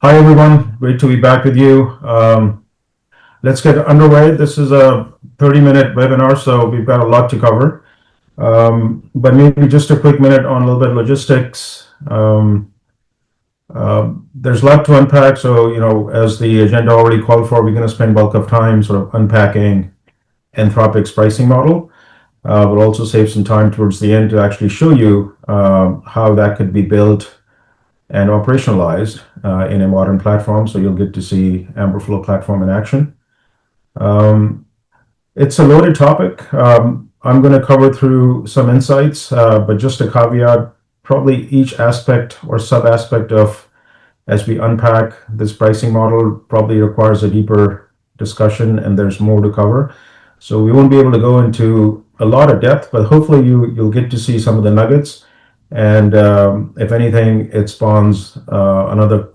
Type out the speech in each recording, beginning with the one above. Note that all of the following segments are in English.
Hi, everyone. Great to be back with you. Let's get underway. This is a 30-minute webinar, so we've got a lot to cover. But maybe just a quick minute on a little bit of logistics. There's a lot to unpack, so as the agenda already called for, we're going to spend bulk of time sort of unpacking Anthropic's pricing model. We'll also save some time towards the end to actually show you how that could be built and operationalized in a modern platform. So you'll get to see Amberflo platform in action. It's a loaded topic. I'm going to cover through some insights, but just a caveat, probably each aspect or sub-aspect of as we unpack this pricing model probably requires a deeper discussion, and there's more to cover. So we won't be able to go into a lot of depth, but hopefully you'll get to see some of the nuggets. And if anything, it spawns another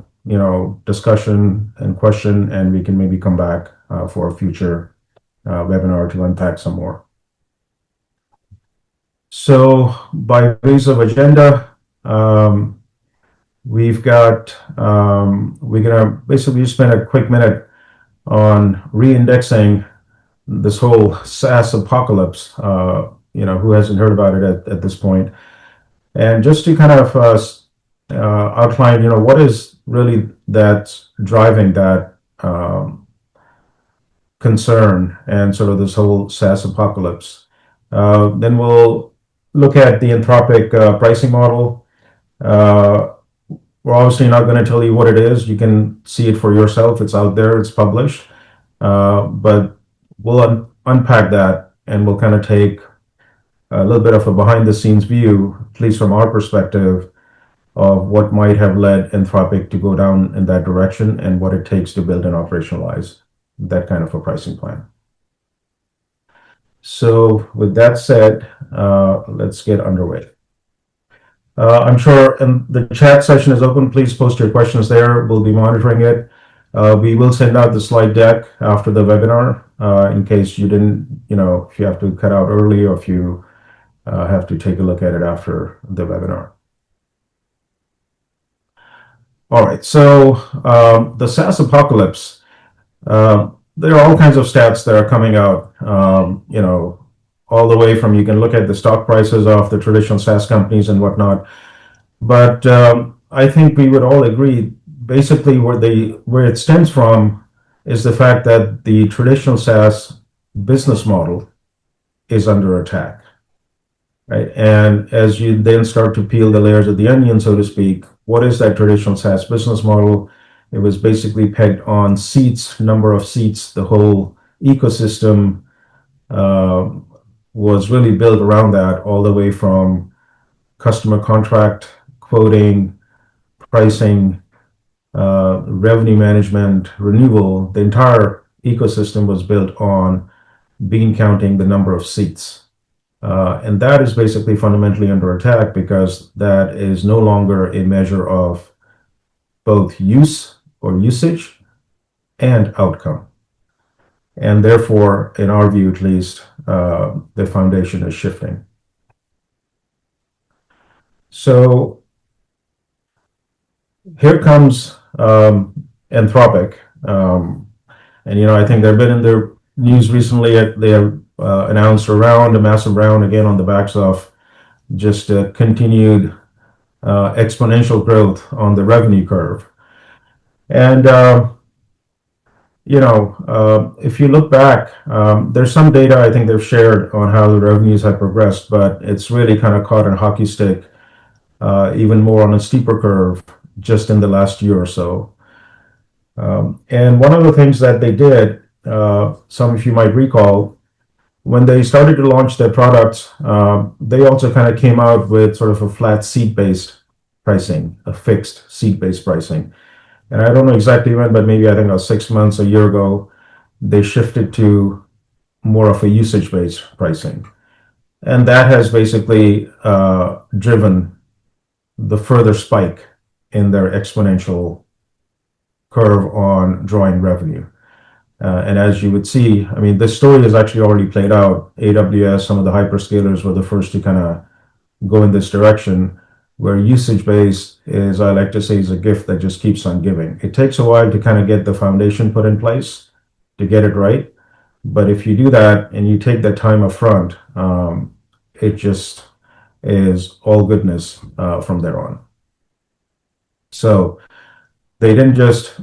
discussion and question, and we can maybe come back for a future webinar to unpack some more. So by ways of agenda, we're gonna basically spend a quick minute on re-indexing this whole SaaS apocalypse. Who hasn't heard about it at this point? And just to kind of outline, what is really that's driving that concern and sort of this whole SaaS apocalypse. Then we'll look at the Anthropic pricing model. We're obviously not going to tell you what it is. You can see it for yourself. It's out there. It's published. But we'll unpack that, and we'll kind of take a little bit of a behind-the-scenes view, at least from our perspective, of what might have led Anthropic to go down in that direction and what it takes to build and operationalize that kind of a pricing plan. So with that said, let's get underway. I'm sure the chat session is open. Please post your questions there. We'll be monitoring it. We will send out the slide deck after the webinar in case you didn't, if you have to cut out early or if you have to take a look at it after the webinar. All right, so the SaaS apocalypse, there are all kinds of stats that are coming out, all the way from, you can look at the stock prices of the traditional SaaS companies and whatnot. But I think we would all agree, basically where it stems from is the fact that the traditional SaaS business model is under attack. Right. And as you then start to peel the layers of the onion, so to speak, what is that traditional SaaS business model? It was basically pegged on seats, number of seats. The whole ecosystem was really built around that, all the way from customer contract, quoting, pricing, revenue management, renewal. The entire ecosystem was built on bean counting the number of seats. And that is basically fundamentally under attack because that is no longer a measure of both use or usage and outcome. And therefore, in our view at least, the foundation is shifting. So here comes Anthropic. And I think they've been in their news recently. They have announced a massive round, again on the backs of just continued exponential growth on the revenue curve. And if you look back, there's some data I think they've shared on how the revenues have progressed, but it's really kind of caught in a hockey stick, even more on a steeper curve just in the last year or so. And one of the things that they did, some of you might recall, when they started to launch their products, they also kind of came out with sort of a flat seat-based pricing, a fixed seat-based pricing. And I don't know exactly when, but maybe I think about 6 months, a year ago, they shifted to more of a usage-based pricing. And that has basically driven the further spike in their exponential curve on drawing revenue. And as you would see, I mean, this story has actually already played out. AWS, some of the hyperscalers were the first to kind of go in this direction. where usage-based is, I like to say, is a gift that just keeps on giving. It takes a while to kind of get the foundation put in place to get it right. But if you do that and you take that time up front, it just is all goodness from there on. So they didn't just,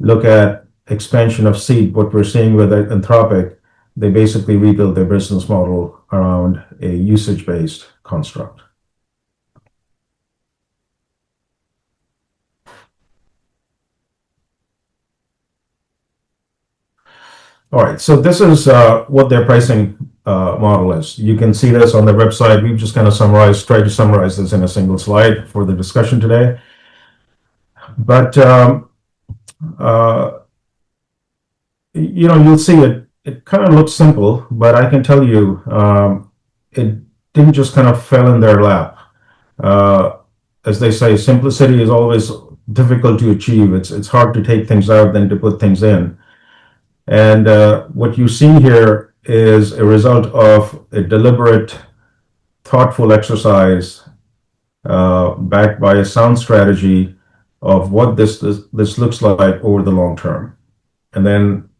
look at expansion of seed, what we're seeing with Anthropic. They basically rebuilt their business model around a usage-based construct. All right, so this is what their pricing model is. You can see this on their website. We've just kind of tried to summarize this in a single slide for the discussion today. But uh, you'll see it. It kind of looks simple, but I can tell you, it didn't just kind of fell in their lap. Uh, as they say, simplicity is always difficult to achieve. It's hard to take things out than to put things in. And what you see here is a result of a deliberate, thoughtful exercise backed by a sound strategy of what this looks like over the long term. And then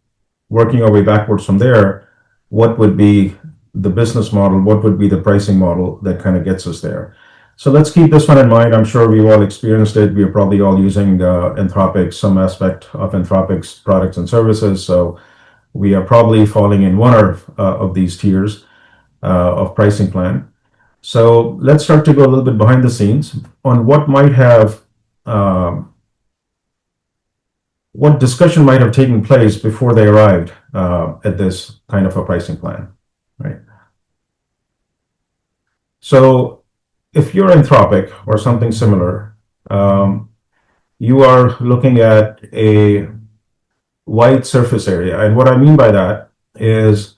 working our way backwards from there, what would be the business model? What would be the pricing model that kind of gets us there? So let's keep this one in mind. I'm sure we've all experienced it. We are probably all using Anthropic, some aspect of Anthropic's products and services. So we are probably falling in one of these tiers of pricing plan. So let's start to go a little bit behind the scenes on what discussion might have taken place before they arrived at this kind of a pricing plan, right? So if you're Anthropic or something similar, you are looking at a wide surface area. And what I mean by that is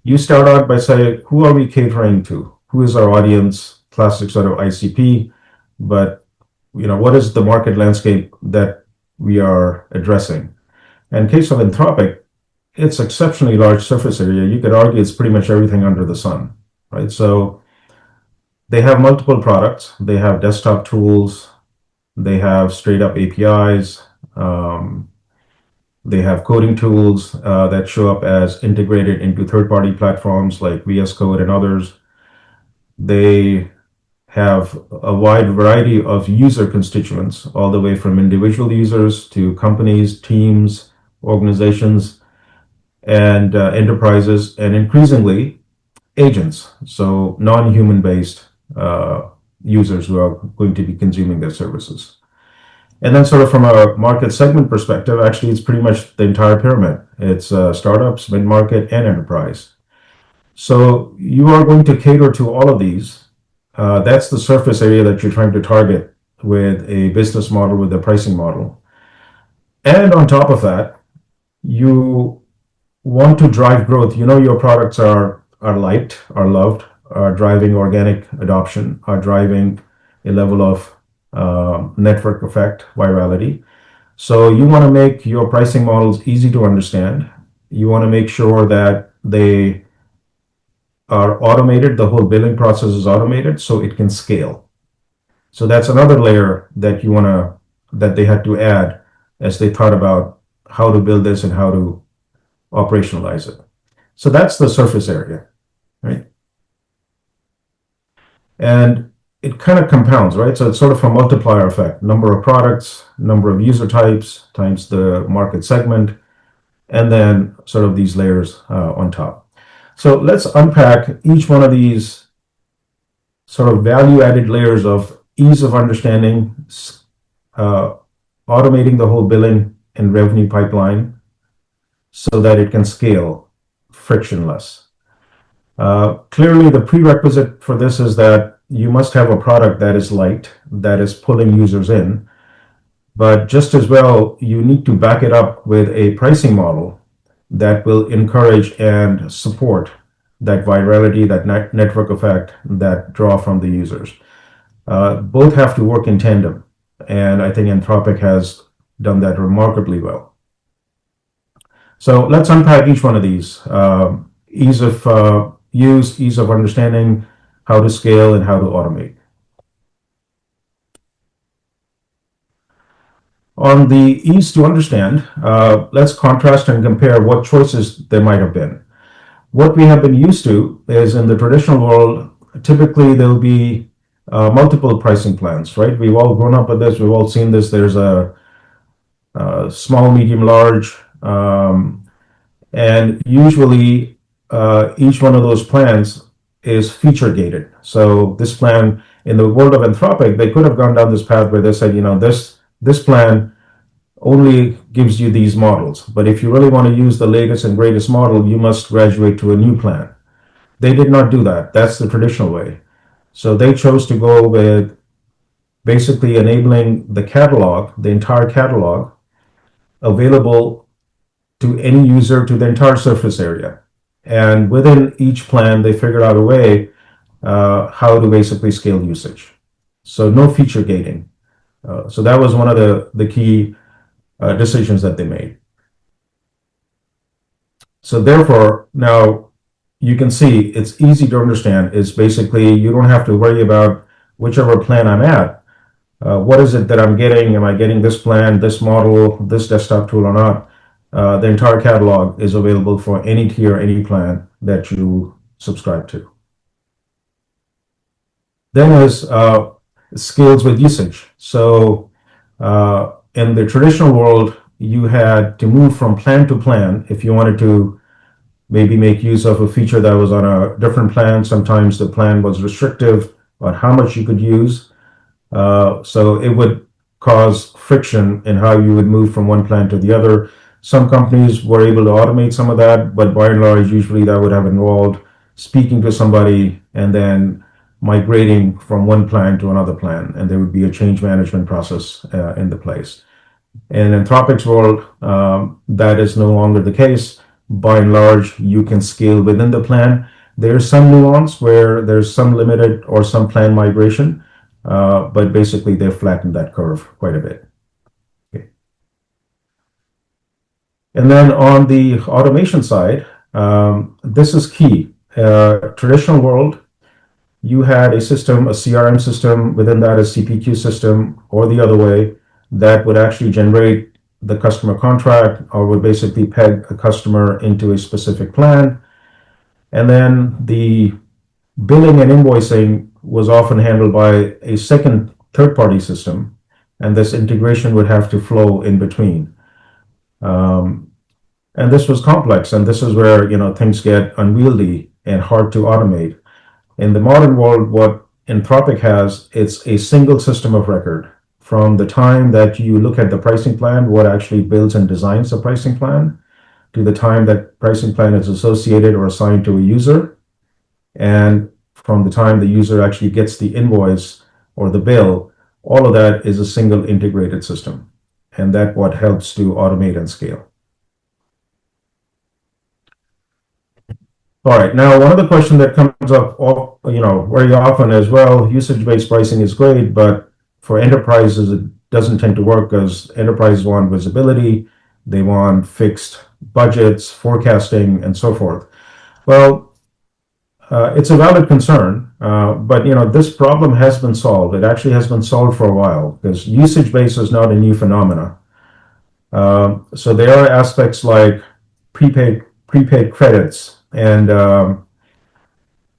you start out by saying, who are we catering to? Who is our audience? Classic sort of ICP, but what is the market landscape that we are addressing? In case of Anthropic, it's exceptionally large surface area. You could argue it's pretty much everything under the sun, right? So they have multiple products. They have desktop tools. They have straight up APIs. They have coding tools that show up as integrated into third-party platforms like VS Code and others. They have a wide variety of user constituents, all the way from individual users to companies, teams, organizations, and enterprises, and increasingly agents, so non-human based users who are going to be consuming their services. And then sort of from a market segment perspective, actually it's pretty much the entire pyramid. It's startups, mid-market, and enterprise. So you are going to cater to all of these. That's the surface area that you're trying to target with a business model, with a pricing model. And on top of that, you want to drive growth. Your products are liked, are loved, are driving organic adoption, are driving a level of network effect, virality. So you want to make your pricing models easy to understand. You want to make sure that they are automated, the whole billing process is automated so it can scale. So that's another layer that that they had to add as they thought about how to build this and how to operationalize it. So that's the surface area, right? And it kind of compounds, right? So it's sort of a multiplier effect. Number of products, number of user types times the market segment, and then sort of these layers on top. So let's unpack each one of these sort of value-added layers of ease of understanding, automating the whole billing and revenue pipeline so that it can scale frictionless. Clearly, the prerequisite for this is that you must have a product that is light, that is pulling users in. But just as well, you need to back it up with a pricing model that will encourage and support that virality, that network effect, that draw from the users. Both have to work in tandem. And I think Anthropic has done that remarkably well. So let's unpack each one of these. Ease of use, ease of understanding, how to scale, and how to automate. On the ease to understand, let's contrast and compare what choices there might have been. What we have been used to is in the traditional world, typically there'll be multiple pricing plans, right? We've all grown up with this. We've all seen this. There's a small, medium, large, and usually each one of those plans is feature gated. So this plan in the world of Anthropic, they could have gone down this path where they said, this plan only gives you these models. But if you really want to use the latest and greatest model, you must graduate to a new plan. They did not do that. That's the traditional way. So they chose to go with basically enabling the catalog, the entire catalog, available to any user to the entire surface area. And within each plan, they figured out a way how to basically scale usage. So no feature gating. So that was one of the key decisions that they made. So therefore, now you can see it's easy to understand. It's basically you don't have to worry about whichever plan I'm at. What is it that I'm getting? Am I getting this plan, this model, this desktop tool or not? The entire catalog is available for any tier, any plan that you subscribe to. Then is scales with usage. So in the traditional world, you had to move from plan to plan if you wanted to maybe make use of a feature that was on a different plan. Sometimes the plan was restrictive on how much you could use. So it would cause friction in how you would move from one plan to the other. Some companies were able to automate some of that, but by and large, usually that would have involved speaking to somebody and then migrating from one plan to another plan, and there would be a change management process in the place. In Anthropic's world, that is no longer the case. By and large, you can scale within the plan. There's some nuance where there's some limited or some plan migration, but basically they've flattened that curve quite a bit. Okay. And then on the automation side, this is key. Traditional world, you had a system, a CRM system, within that a CPQ system, or the other way, that would actually generate the customer contract or would basically peg a customer into a specific plan. And then the billing and invoicing was often handled by a second third-party system, and this integration would have to flow in between. And this was complex, and this is where things get unwieldy and hard to automate. In the modern world, what Anthropic has, it's a single system of record. From the time that you look at the pricing plan, what actually builds and designs the pricing plan, to the time that pricing plan is associated or assigned to a user, and from the time the user actually gets the invoice or the bill, all of that is a single integrated system. And that's what helps to automate and scale. All right, now one of the questions that comes up very often as well, usage-based pricing is great, but for enterprises, it doesn't tend to work because enterprises want visibility, they want fixed budgets, forecasting, and so forth. Well, it's a valid concern, but this problem has been solved. It actually has been solved for a while because usage-based is not a new phenomena. So there are aspects like prepaid credits and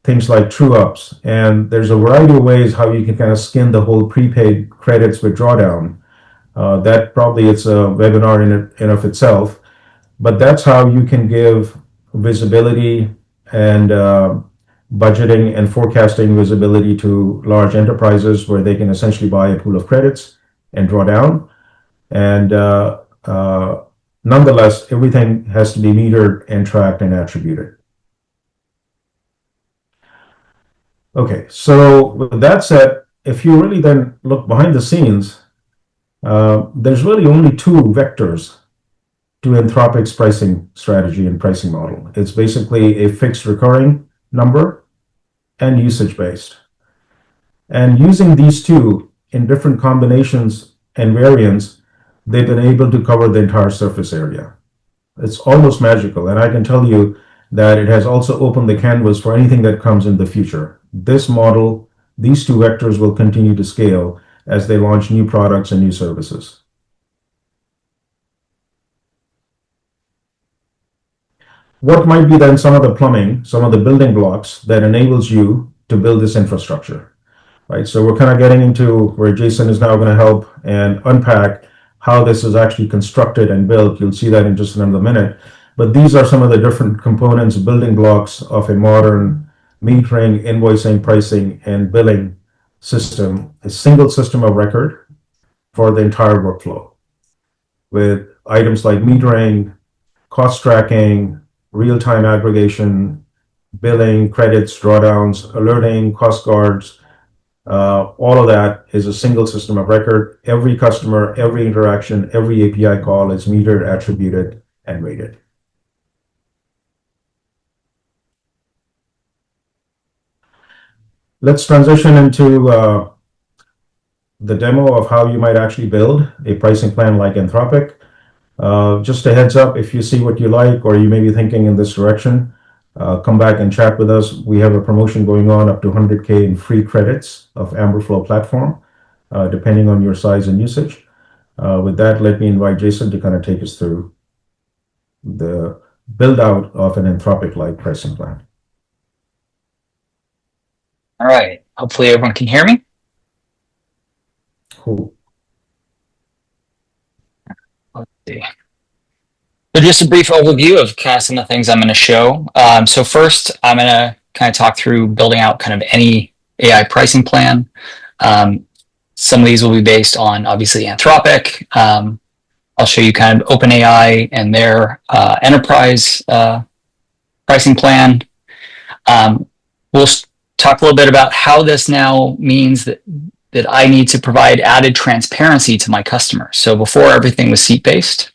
things like true-ups, and there's a variety of ways how you can kind of skin the whole prepaid credits with drawdown. That probably it's a webinar in of itself, but that's how you can give visibility and budgeting and forecasting visibility to large enterprises where they can essentially buy a pool of credits and draw down. And nonetheless, everything has to be metered and tracked and attributed. Okay, so with that said, if you really then look behind the scenes, there's really only two vectors to Anthropic's pricing strategy and pricing model. It's basically a fixed recurring number and usage-based. And using these two in different combinations and variants, they've been able to cover the entire surface area. It's almost magical, and I can tell you that it has also opened the canvas for anything that comes in the future. This model, these two vectors will continue to scale as they launch new products and new services. What might be then some of the plumbing, some of the building blocks that enables you to build this infrastructure, right? So we're kind of getting into where Jason is now going to help and unpack how this is actually constructed and built. You'll see that in just another minute. But these are some of the different components, building blocks of a modern metering, invoicing, pricing, and billing system, a single system of record for the entire workflow with items like metering, cost tracking, real-time aggregation, billing, credits, drawdowns, alerting, cost guards. All of that is a single system of record. Every customer, every interaction, every API call is metered, attributed, and rated. Let's transition into the demo of how you might actually build a pricing plan like Anthropic. Just a heads up, if you see what you like or you may be thinking in this direction, come back and chat with us. We have a promotion going on up to 100K in free credits of Amberflo platform, depending on your size and usage. With that, let me invite Jason to kind of take us through the build out of an Anthropic-like pricing plan. All right. Hopefully everyone can hear me. Cool. Let's see. So just a brief overview of kind of some of the things I'm going to show. So first, I'm going to kind of talk through building out kind of any AI pricing plan. Some of these will be based on obviously Anthropic. I'll show you kind of OpenAI and their enterprise pricing plan. We'll talk a little bit about how this now means that I need to provide added transparency to my customers. So before everything was seat-based,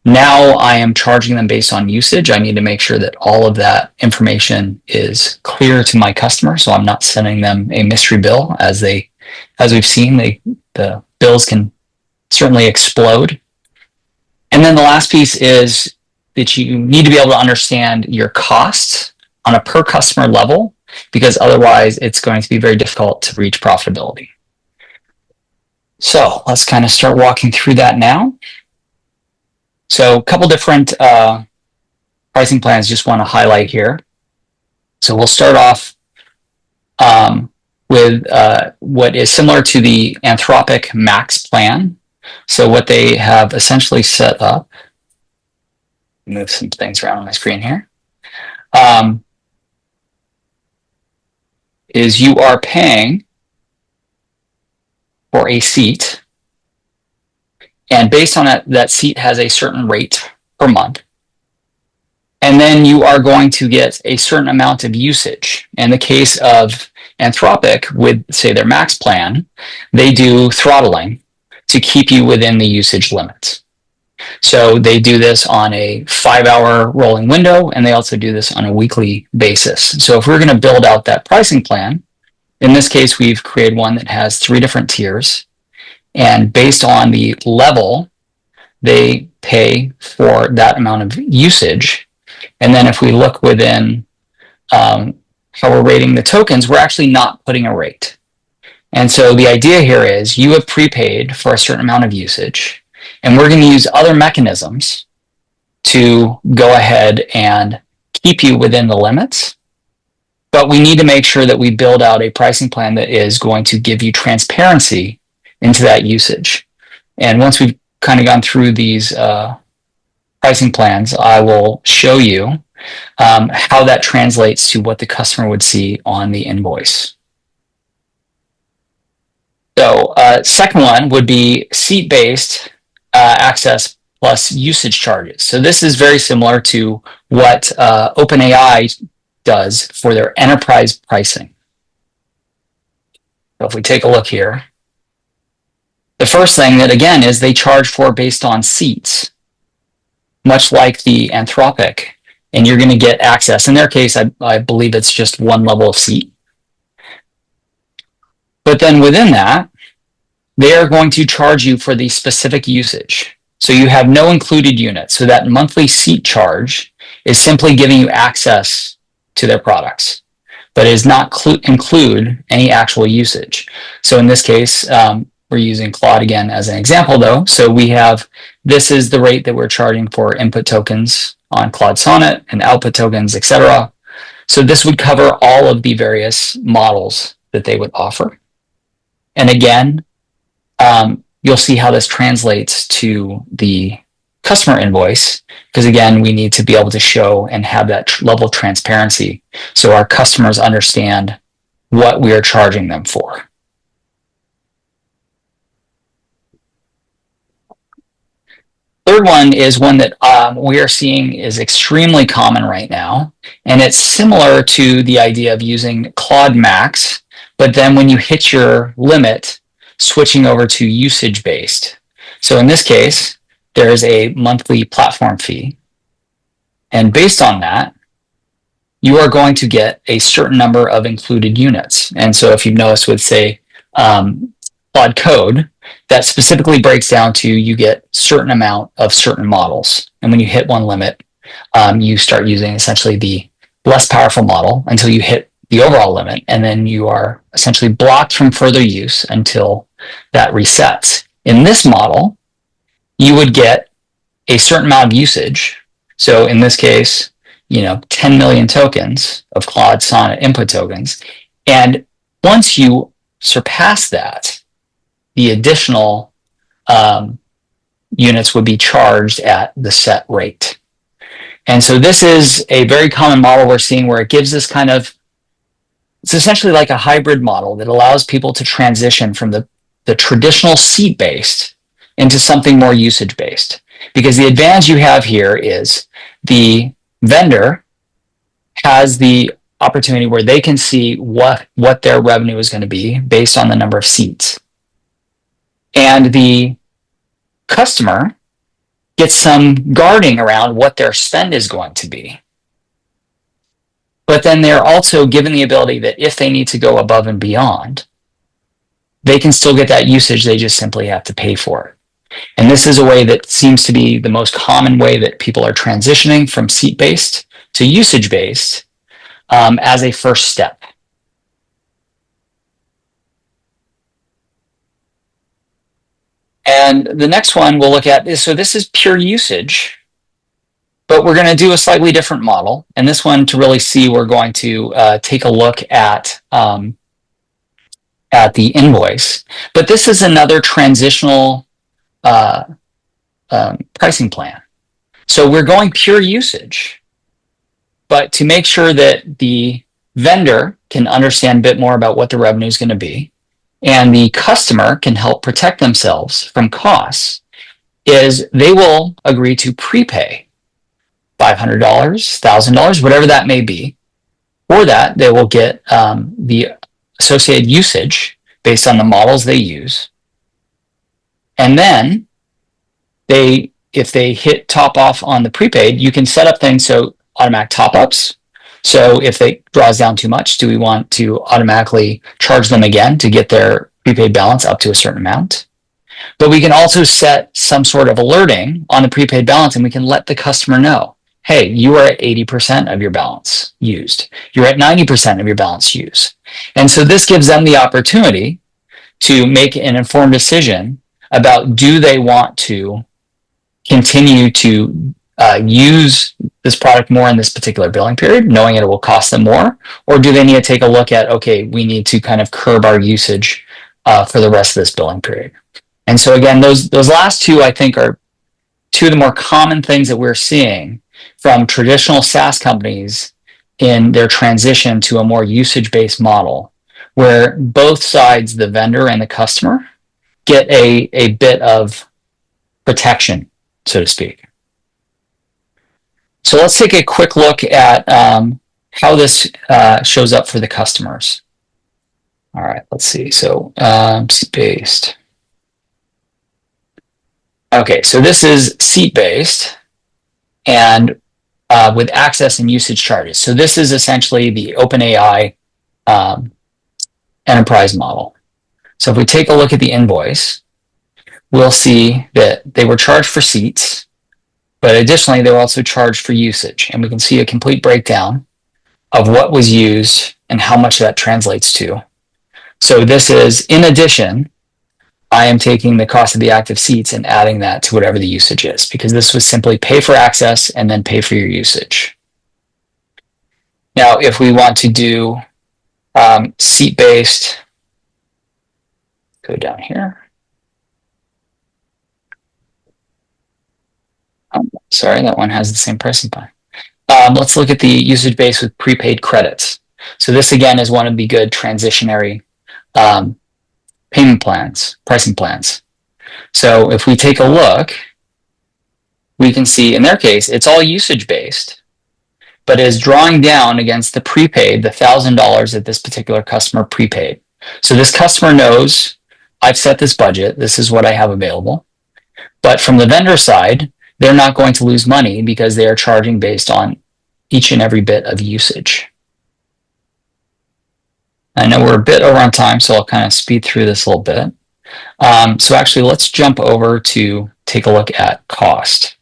now I am charging them based on usage. I need to make sure that all of that information is clear to my customer, so I'm not sending them a mystery bill. As we've seen, the bills can certainly explode. And then the last piece is that you need to be able to understand your costs on a per customer level, because otherwise it's going to be very difficult to reach profitability. So let's kind of start walking through that now. So a couple different pricing plans just want to highlight here. So we'll start off with what is similar to the Anthropic Max plan. So what they have essentially set up, move some things around on my screen here, is you are paying for a seat, and based on that seat has a certain rate per month. And then you are going to get a certain amount of usage. In the case of Anthropic, with, say, their Max plan, they do throttling to keep you within the usage limits. So they do this on a 5-hour rolling window, and they also do this on a weekly basis. So if we're going to build out that pricing plan, in this case, we've created one that has 3 different tiers. And based on the level, they pay for that amount of usage. And then if we look within how we're rating the tokens, we're actually not putting a rate. And so the idea here is you have prepaid for a certain amount of usage, and we're going to use other mechanisms to go ahead and keep you within the limits. But we need to make sure that we build out a pricing plan that is going to give you transparency into that usage. And once we've kind of gone through these pricing plans, I will show you how that translates to what the customer would see on the invoice. So second one would be seat-based access plus usage charges. So this is very similar to what OpenAI does for their enterprise pricing. So if we take a look here, the first thing that, again, is they charge for based on seats, much like the Anthropic, and you're going to get access. In their case, I believe it's just one level of seat. But then within that, they are going to charge you for the specific usage. So you have no included unit. So that monthly seat charge is simply giving you access to their products, but it does not include any actual usage. So in this case, we're using Claude again as an example, though. So we have, this is the rate that we're charging for input tokens on Claude Sonnet and output tokens, etc. So this would cover all of the various models that they would offer. And again, you'll see how this translates to the customer invoice, because again, we need to be able to show and have that level of transparency so our customers understand what we are charging them for. Third one is one that we are seeing is extremely common right now, and it's similar to the idea of using Claude Max, but then when you hit your limit, switching over to usage-based. So in this case, there is a monthly platform fee, and based on that, you are going to get a certain number of included units. And so if you've noticed with, say, Claude Code, that specifically breaks down to you get certain amount of certain models. And when you hit one limit, you start using essentially the less powerful model until you hit the overall limit. And then you are essentially blocked from further use until that resets. In this model, you would get a certain amount of usage. So in this case, 10 million tokens of Claude Sonnet input tokens. And once you surpass that, the additional units would be charged at the set rate. And so this is a very common model we're seeing where it gives this kind of, it's essentially like a hybrid model that allows people to transition from the traditional seat-based into something more usage-based. Because the advantage you have here is the vendor has the opportunity where they can see what their revenue is going to be based on the number of seats. And the customer gets some guarding around what their spend is going to be. But then they're also given the ability that if they need to go above and beyond, they can still get that usage, they just simply have to pay for it. And this is a way that seems to be the most common way that people are transitioning from seat-based to usage-based as a first step. And the next one we'll look at is, so this is pure usage, but we're going to do a slightly different model. And this one, to really see, we're going to take a look at the invoice. But this is another transitional pricing plan. So we're going pure usage, but to make sure that the vendor can understand a bit more about what the revenue is going to be, and the customer can help protect themselves from costs, is they will agree to prepay $500, $1,000, whatever that may be. For that, they will get the associated usage based on the models they use. And then if they hit top off on the prepaid, you can set up things so automatic top-ups. So if it draws down too much, do we want to automatically charge them again to get their prepaid balance up to a certain amount? But we can also set some sort of alerting on the prepaid balance, and we can let the customer know, hey, you are at 80% of your balance used. You're at 90% of your balance used. And so this gives them the opportunity to make an informed decision about, do they want to continue to use this product more in this particular billing period, knowing it will cost them more, or do they need to take a look at, okay, we need to kind of curb our usage for the rest of this billing period. And so again, those last two, I think, are two of the more common things that we're seeing from traditional SaaS companies in their transition to a more usage-based model, where both sides, the vendor and the customer, get a bit of protection, so to speak. So let's take a quick look at how this shows up for the customers. All right, let's see. So seat-based. Okay, so this is seat-based and with access and usage charges. So this is essentially the OpenAI enterprise model. So if we take a look at the invoice, we'll see that they were charged for seats, but additionally, they were also charged for usage. And we can see a complete breakdown of what was used and how much that translates to. So this is in addition I am taking the cost of the active seats and adding that to whatever the usage is, because this was simply pay for access and then pay for your usage. Now, if we want to do seat-based, go down here. Sorry, that one has the same pricing plan. Let's look at the usage base with prepaid credits. So this again is one of the good transitionary payment plans, pricing plans. So if we take a look, we can see in their case, it's all usage based, but is drawing down against the prepaid, the $1,000 that this particular customer prepaid. So this customer knows I've set this budget. This is what I have available. But from the vendor side, they're not going to lose money because they are charging based on each and every bit of usage. I know we're a bit over on time, so I'll kind of speed through this a little bit. So actually, let's jump over to take a look at cost.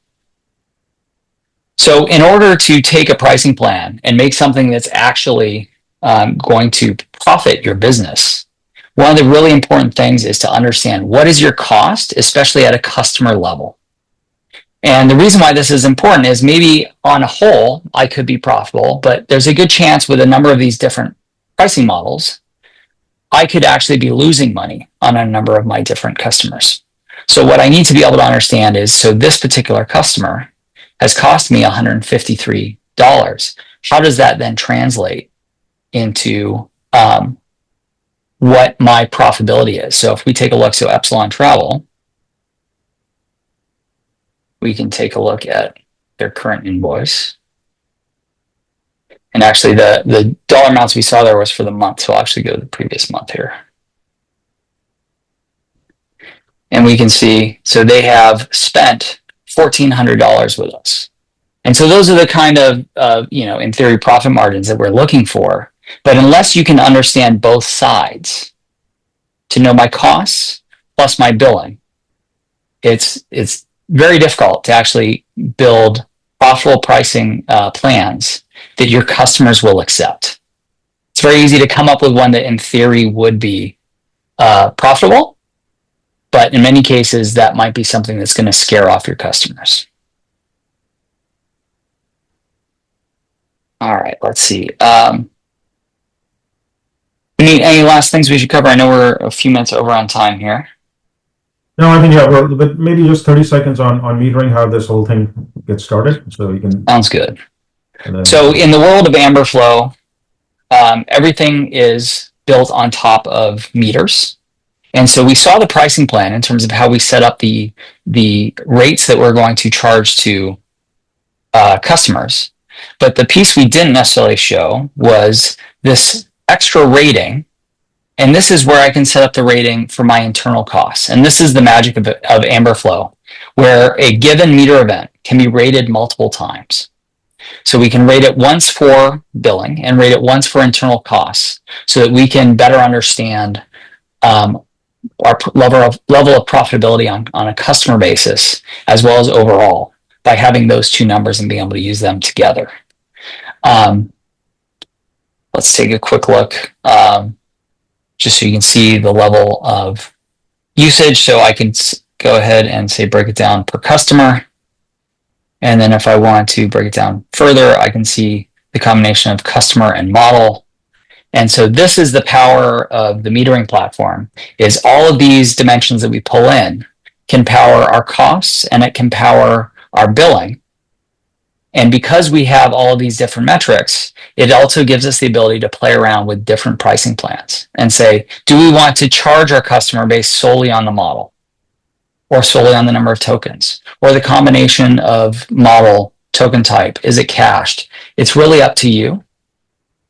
So in order to take a pricing plan and make something that's actually going to profit your business, one of the really important things is to understand what is your cost, especially at a customer level. And the reason why this is important is maybe on a whole, I could be profitable, but there's a good chance with a number of these different pricing models, I could actually be losing money on a number of my different customers. So what I need to be able to understand is, so this particular customer has cost me $153. How does that then translate into what my profitability is? So if we take a look, so Epsilon Travel, we can take a look at their current invoice. And actually the dollar amounts we saw there was for the month. So I'll actually go to the previous month here. And we can see, so they have spent $1,400 with us. And so those are the kind of, in theory, profit margins that we're looking for. But unless you can understand both sides to know my costs plus my billing, it's very difficult to actually build profitable pricing plans that your customers will accept. It's very easy to come up with one that in theory would be profitable, but in many cases that might be something that's going to scare off your customers. All right, let's see. Any last things we should cover? I know we're a few minutes over on time here. No, I think, yeah, but maybe just 30 seconds on metering, how this whole thing gets started, so you can... Sounds good. So in the world of Amberflo, everything is built on top of meters. And so we saw the pricing plan in terms of how we set up the rates that we're going to charge to customers. But the piece we didn't necessarily show was this extra rating. And this is where I can set up the rating for my internal costs. And this is the magic of Amberflo, where a given meter event can be rated multiple times. So we can rate it once for billing and rate it once for internal costs so that we can better understand our level of profitability on a customer basis, as well as overall, by having those two numbers and being able to use them together. Let's take a quick look. Just so you can see the level of usage. So I can go ahead and say break it down per customer. And then if I want to break it down further, I can see the combination of customer and model. And so this is the power of the metering platform, is all of these dimensions that we pull in can power our costs and it can power our billing. And because we have all of these different metrics, it also gives us the ability to play around with different pricing plans and say, do we want to charge our customer base solely on the model or solely on the number of tokens or the combination of model token type? Is it cached? It's really up to you.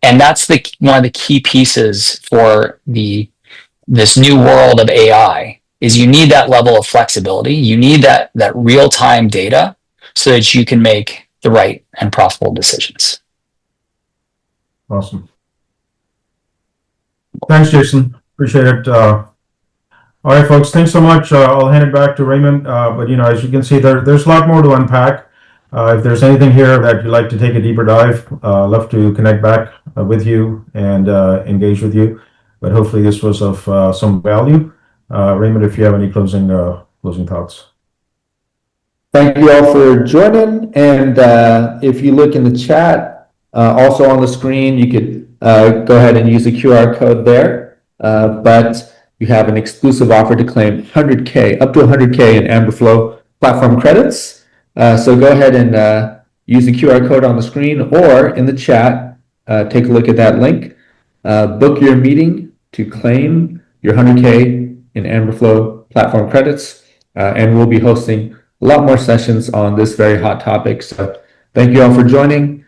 And that's one of the key pieces for this new world of AI is you need that level of flexibility. You need that real-time data so that you can make the right and profitable decisions. Awesome. Thanks, Jason. Appreciate it. All right, folks. Thanks so much. I'll hand it back to Raymond. But as you can see, there's a lot more to unpack. If there's anything here that you'd like to take a deeper dive, love to connect back with you and engage with you. But hopefully this was of some value. Raymond, if you have any closing thoughts. Thank you all for joining. And if you look in the chat, also on the screen, you could go ahead and use the QR code there. But you have an exclusive offer to claim 100K, up to 100K in Amberflo platform credits. So go ahead and use the QR code on the screen or in the chat. Take a look at that link. Book your meeting to claim your 100K in Amberflo platform credits. And we'll be hosting a lot more sessions on this very hot topic. So thank you all for joining.